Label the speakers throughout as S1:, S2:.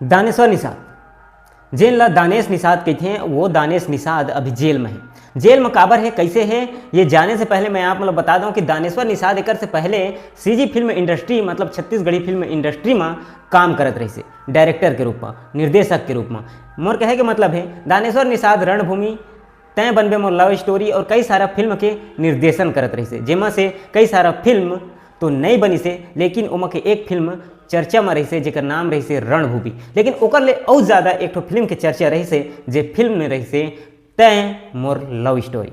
S1: दानेश्वर निषाद, जेन ला दानेश निषाद कहते हैं, वो दानेश निषाद अभी जेल में है। जेल में काबर है, कैसे है, ये जाने से पहले मैं आप मतलब बता दूं कि दानेश्वर निषाद एक से पहले सीजी फिल्म इंडस्ट्री मतलब छत्तीसगढ़ी फिल्म इंडस्ट्री में काम करत रही से, डायरेक्टर के रूप में, निर्देशक के रूप में। मोर कहे के मतलब है दानेश्वर निषाद रणभूमि, तय बनबे मोर लव स्टोरी और कई सारा फिल्म के निर्देशन करत रही से, जेमा से कई सारा फिल्म तो नहीं बनी से, लेकिन उमा के एक फिल्म चर्चा में रही से जेकर नाम रही से रणभूमि। लेकिन ओकर ले और ज़्यादा एक तो फिल्म के चर्चा रही से, जे फिल्म में रही से तय मोर लव स्टोरी।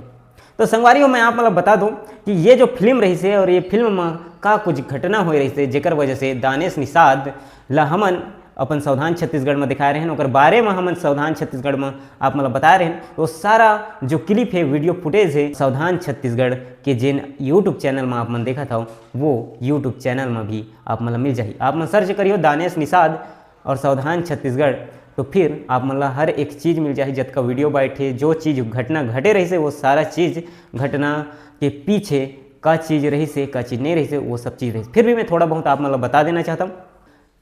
S1: तो संगवारियों मैं आप मतलब बता दूं कि ये जो फिल्म रही से और ये फिल्म में का कुछ घटना हो रही से, जेकर वजह से दानेश निषाद ला हमन अपन सावधान छत्तीसगढ़ में दिखाए रहे हैं, और बारे में हमन सावधान छत्तीसगढ़ में आप मतलब बता रहे हैं। तो सारा जो क्लिप है, वीडियो फुटेज है सावधान छत्तीसगढ़ के जिन यूट्यूब चैनल में आप मन देखा था, वो यूट्यूब चैनल में भी आप मतलब मिल जाए। आप मन सर्च करियो दानेश निषाद और सावधान छत्तीसगढ़, तो फिर आप मतलब हर एक चीज़ मिल जाए, जत का वीडियो बैठे, जो चीज़ घटना घटे रही से वो सारा चीज़, घटना के पीछे का चीज़ रही से का चीज़ नहीं रही से, वो सब चीज़ रही। फिर भी मैं थोड़ा बहुत आप मतलब बता देना चाहता हूँ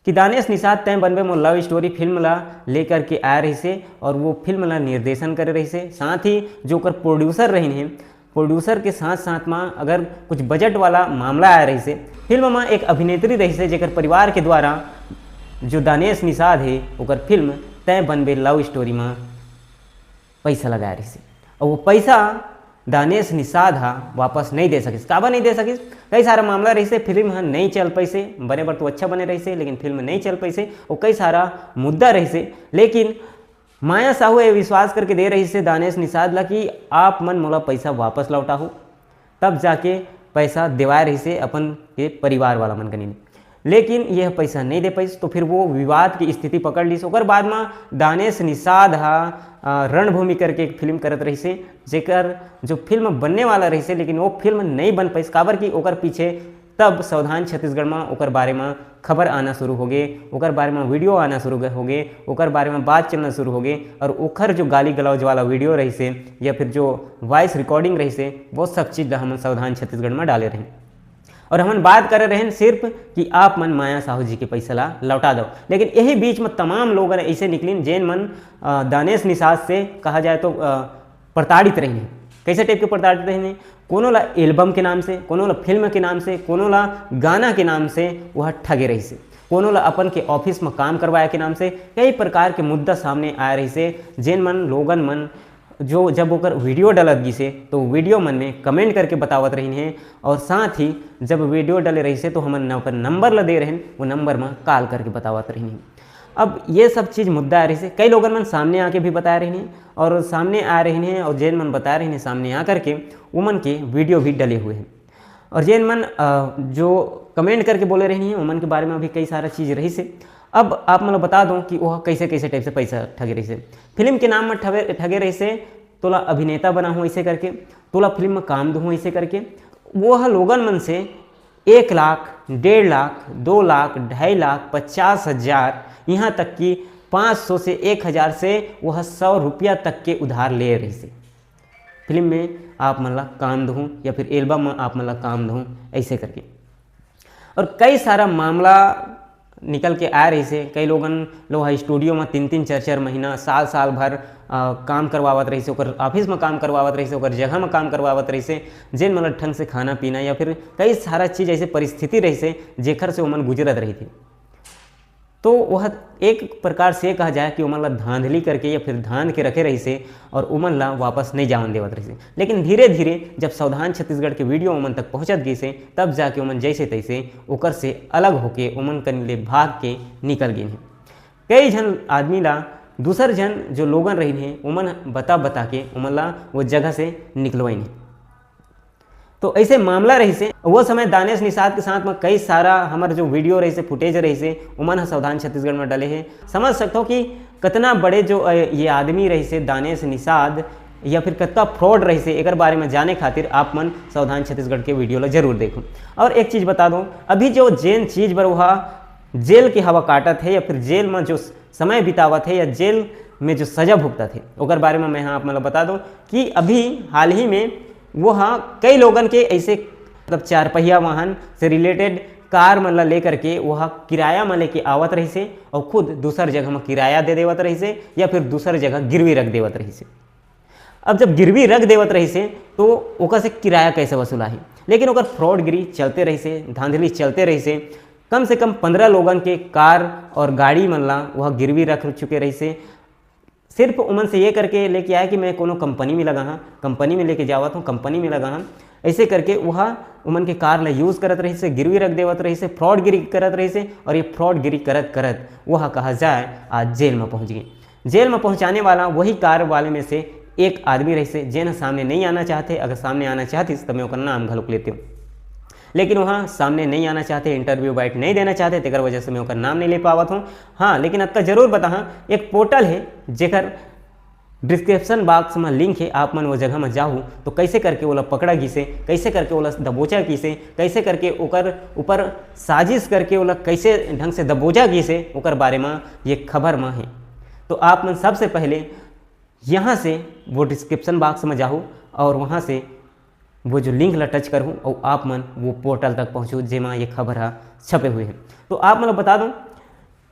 S1: कि दानेश निषाद तय बनबे मोर लव स्टोरी फिल्म ला लेकर के आ रही से, और वो फिल्म ला निर्देशन कर रही से। साथ ही जो कर प्रोड्यूसर रही हैं, प्रोड्यूसर के साथ साथ में अगर कुछ बजट वाला मामला आ रही से, फिल्म में एक अभिनेत्री रही से जेकर परिवार के द्वारा जो दानेश निषाद है ओकर फिल्म तय बनबे लव स्टोरी में पैसा लगा रही से, और वो पैसा दानेश निषाद वापस नहीं दे सकिस। काबर नहीं दे सकिस, कई सारा मामला रही से, फिल्म नहीं चल पैसे, बने पर तो अच्छा बने रही से, लेकिन फिल्म नहीं चल पैसे, और कई सारा मुद्दा रही से। लेकिन माया साहू ये विश्वास करके दे रही से दानेश निषाद ला कि आप मन मोला पैसा वापस लौटाहू, तब जाके पैसा दिवा रही से अपन के परिवार वाला मन कनी। लेकिन यह पैसा नहीं दे पाइस, तो फिर वो विवाद की स्थिति पकड़ ली। ओकर बाद में दानेश निषाद रणभूमि करके एक फिल्म करत रही से, जेकर जो फिल्म बनने वाला रही से, लेकिन वो फिल्म नहीं बन पाइस। काबर कि ओकर पीछे तब सावधान छत्तीसगढ़ में ओकर बारे में खबर आना शुरू हो गए, ओकर बारे में वीडियो आना शुरू हो गए, ओकर बारे में बात चलना शुरू हो गए, और ओकर जो गाली गलौज वाला वीडियो रही से या फिर जो वॉइस रिकॉर्डिंग रही से, वो सब चीज़ हम सावधान छत्तीसगढ़ में डाले रहे। और हम बात कर रहे हैं सिर्फ कि आप मन माया साहू जी के पैसा ला लौटा दो। लेकिन यही बीच में तमाम लोग ऐसे निकलिन जैन मन दानेश निषाद से कहा जाए तो प्रताड़ित रही हैं। कैसे टाइप के प्रताड़ित रही हैं, कोनो ला एल्बम के नाम से, कोनो ला फिल्म के नाम से, कोनो ला गाना के नाम से वह ठगे रही से, कोनो ला अपन के ऑफिस में काम करवाए के नाम से, कई प्रकार के मुद्दा सामने आ रही से। जैन मन लोगन मन जो जब ओकर वीडियो डलत गी से, तो वीडियो मन में कमेंट करके बतावत रही हैं, और साथ ही जब वीडियो डले रही से तो हमन ओकर नंबर ला दे रहे हैं, वो नंबर में कॉल करके बतावत रही हैं। अब ये सब चीज़ मुद्दा आ रही से, कई लोगन मन सामने आके भी बता रहे हैं, और सामने आ रहे हैं, और जैन मन बता रहे हैं सामने आ करके, उमन के वीडियो भी डले हुए हैं। और जैन मन जो कमेंट करके बोले रही हैं, उमन के बारे में भी कई सारा चीज़ रही से। अब आप मतलब बता दूं कि वह कैसे कैसे टाइप से पैसा ठगे रही से। फिल्म के नाम में ठगे रही से, तोला अभिनेता बना हूँ ऐसे करके, तोला फिल्म में काम दूँ ऐसे करके, वह लोगन मन से 1 लाख, 1.5 लाख, 2 लाख, 2.5 लाख, 50,000, यहाँ तक कि 500 से 1,000 से वह 100 रुपया तक के उधार ले रही से। फिल्म में आप मतलब काम दूँ या फिर एल्बम में आप मतलब काम दूँ ऐसे करके, और कई सारा मामला निकल के आ रही से। कई लोगन लोग स्टूडियो में 3-3, 4-4 महीना, साल भर काम करवावत रही से, ओकर ऑफिस में काम करवावत रही से, ओकर जगह में काम करवावत रही से, जेन मतलब ढंग से खाना पीना या फिर कई सारा चीज़ ऐसे परिस्थिति रही से जेखर से उमन गुजरत रही थी। तो वह एक प्रकार से कहा जाए कि उमन ला धांधली करके या फिर धांध के रखे रही से, और उमन ला वापस नहीं जावन देवत रही से। लेकिन धीरे धीरे जब सावधान छत्तीसगढ़ के वीडियो उमन तक पहुंचत गई से, तब जाके उमन जैसे तैसे ओकर से अलग होके उमन कन भाग के निकल गए हैं। कई जन आदमी ला दूसर जन जो लोगन रही हैं, उमन बता के उमन ला वो जगह से निकलवाई नहीं। तो ऐसे मामला रही से, वो समय दानेश निषाद के साथ में कई सारा हमारे जो वीडियो रही से, फुटेज रही से, उमन सावधान छत्तीसगढ़ में डले हैं। समझ सकते हो कि कितना बड़े जो ये आदमी रही से दानेश निषाद, या फिर कितना फ्रॉड रही से, एक बारे में जाने खातिर आप मन सावधान छत्तीसगढ़ के वीडियो ला जरूर देखो। और एक चीज़ बता दूँ, अभी जो जेन चीज़ पर वह जेल की हवा काटत है, या फिर जेल में जो समय बितावत है, या जेल में जो सजा भुगतत है, ओकर बारे में मैं आप मतलब बता दूँ कि अभी हाल ही में वो कई लोगन के ऐसे मतलब 4 पहिया वाहन से रिलेटेड कार मन ला लेकर के वह किराया में लेके आवत रही से और खुद दूसर जगह में किराया दे देवत रही से या फिर दूसर जगह गिरवी रख देवत रही से। अब जब गिरवी रख देवत रही से तो ओकर से किराया कैसे वसूलाही, लेकिन ओकर फ्रॉडगिरी चलते रही से, धांधली चलते रही से कम 15 लोगन के कार और गाड़ी मन ला वह गिरवी रख चुके रही से। सिर्फ उमन से ये करके लेके आया कि मैं कोनो कंपनी में लगा हाँ, कंपनी में लेके जावत हूँ, कंपनी में लगा हाँ, ऐसे करके वह उमन के कार ला यूज़ करत रही से, गिरवी रख देवत रही से, फ्रॉडगिरी करत रही से। और ये फ्रॉडगिरी करत करत वह कहा जाए आज जेल में पहुँच गए। जेल में पहुँचाने वाला वही कार वाले में से एक आदमी रही से जेन सामने नहीं आना चाहते। अगर सामने आना चाहतीस तो मैं उसका नाम घलोक लेती हूँ, लेकिन वहाँ सामने नहीं आना चाहते, इंटरव्यू बाइट नहीं देना चाहते, तेकर वजह से मैं उसका नाम नहीं ले पावत हूँ। हाँ, लेकिन अतका जरूर बता हाँ, एक पोर्टल है जेकर डिस्क्रिप्शन बॉक्स में लिंक है, आप मन वो जगह में जाहू तो कैसे करके ओला पकड़ा गिसे, कैसे करके ओला दबोचा गिसे, कैसे करके ओकर ऊपर साजिश करके ओला कैसे ढंग से दबोचा गिसे, ओकर बारे में ये खबर में है। तो आप मन सबसे पहले यहाँ से वो डिस्क्रिप्शन बॉक्स में जाहू और वहाँ से वो जो लिंक ला टच करूँ और आप मन वो पोर्टल तक पहुँचू जेमा ये खबर छपे हुए हैं। तो आप मन बता दूँ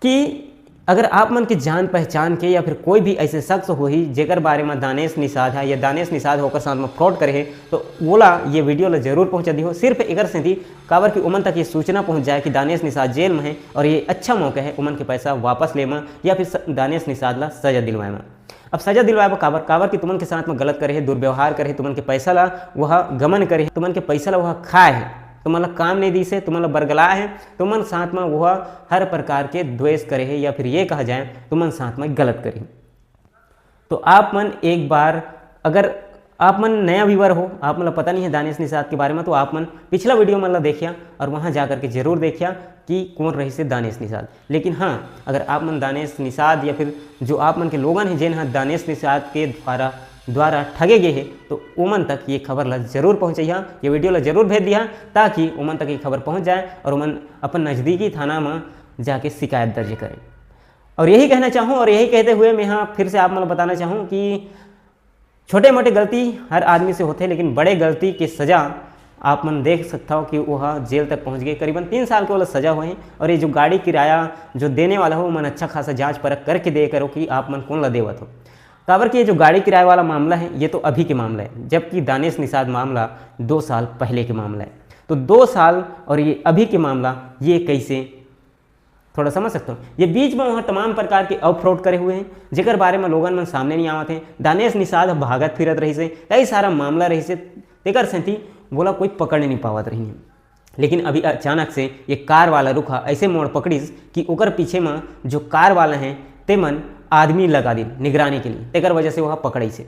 S1: कि अगर आप मन के जान पहचान के या फिर कोई भी ऐसे शख्स हो ही जेकर बारे में दानेश निषाद है या दानेश निषाद होकर साथ में फ्रॉड करे है तो ओला ये वीडियो ला जरूर पहुँचा दी हो। सिर्फ एक से थी काबर की उमन तक ये सूचना पहुँच जाए कि दानेश निषाद जेल में है और ये अच्छा मौका है उमन के पैसा वापस ले में या फिर दानेश निषाद ला सजा दिलवाए में। अब सजा दिलवाए काबर की तुमन के साथ में गलत करे है, दुर्व्यवहार करे, तुमन के पैसा ला वह गमन करे, तुमन के पैसा ला वह खाए है, तुमन ला काम नहीं दी से, तुमन ला बरगलाए है, तुमन साथ में वह हर प्रकार के द्वेष करे है या फिर ये कहा जाए तुमन साथ में गलत करे। तो आप मन एक बार अगर आप मन नया व्यूअर हो, आप मतलब पता नहीं है दानेश निषाद के बारे में, तो आप मन पिछला वीडियो मतलब देखिया और वहाँ जा करके जरूर देखिया कि कौन रही से दानेश निषाद। लेकिन हाँ, अगर आप मन दानेश निषाद या फिर जो आप मन के लोगन हैं जिन हाँ दानेश निषाद के द्वारा ठगे गए हैं तो उमन तक ये खबर ला जरूर पहुँचैया, ये वीडियो ला जरूर भेज दिया ताकि उमन तक ये खबर पहुँच जाए और उमन अपन नज़दीकी थाना में जाके शिकायत दर्ज करें। और यही कहना चाहूँ और यही कहते हुए मैं यहाँ फिर से आप मतलब बताना चाहूँ कि छोटे मोटे गलती हर आदमी से होते, लेकिन बड़े गलती की सज़ा आप मन देख सकता हो कि वह जेल तक पहुंच गए। करीबन 3 साल के वाला सज़ा हुए हैं। और ये जो गाड़ी किराया जो देने वाला हो मन अच्छा खासा जांच परख करके दे करो कि आप मन कौन ला देवत हो। काबर कि ये जो गाड़ी किराए वाला मामला है ये तो अभी के मामला है, जबकि दानेश निषाद मामला 2 साल पहले के मामला है। तो 2 साल और ये अभी के मामला ये कैसे थोड़ा समझ सकते हो। ये बीच में वहाँ तमाम प्रकार के अब फ्रॉड करे हुए हैं जेकर बारे में लोगन मन सामने नहीं आवत हैं। दानेश निषाद भागत फिरत रही से, कई सारा मामला रही से, तेकर सेंथी बोला कोई पकड़ नहीं पावत रही है। लेकिन अभी अचानक से ये कार वाला रुखा ऐसे मोड़ पकड़ीस कि ओकर पीछे में जो कार वाला हैं ते मन आदमी लगा दी निगरानी के लिए, तेकर वजह से वह पकड़ी से।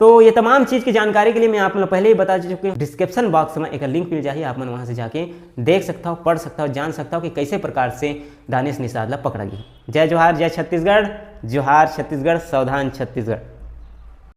S1: तो ये तमाम चीज़ की जानकारी के लिए मैं आप लोग पहले ही बता चुके हैं। डिस्क्रिप्शन बॉक्स में एक लिंक मिल जाए, आप मन वहाँ से जाके देख सकता हो, पढ़ सकता हो, जान सकता हो कि कैसे प्रकार से दानेश निषाद ला पकड़ा गया। जय जोहार, जय छत्तीसगढ़, जोहार छत्तीसगढ़, सावधान छत्तीसगढ़।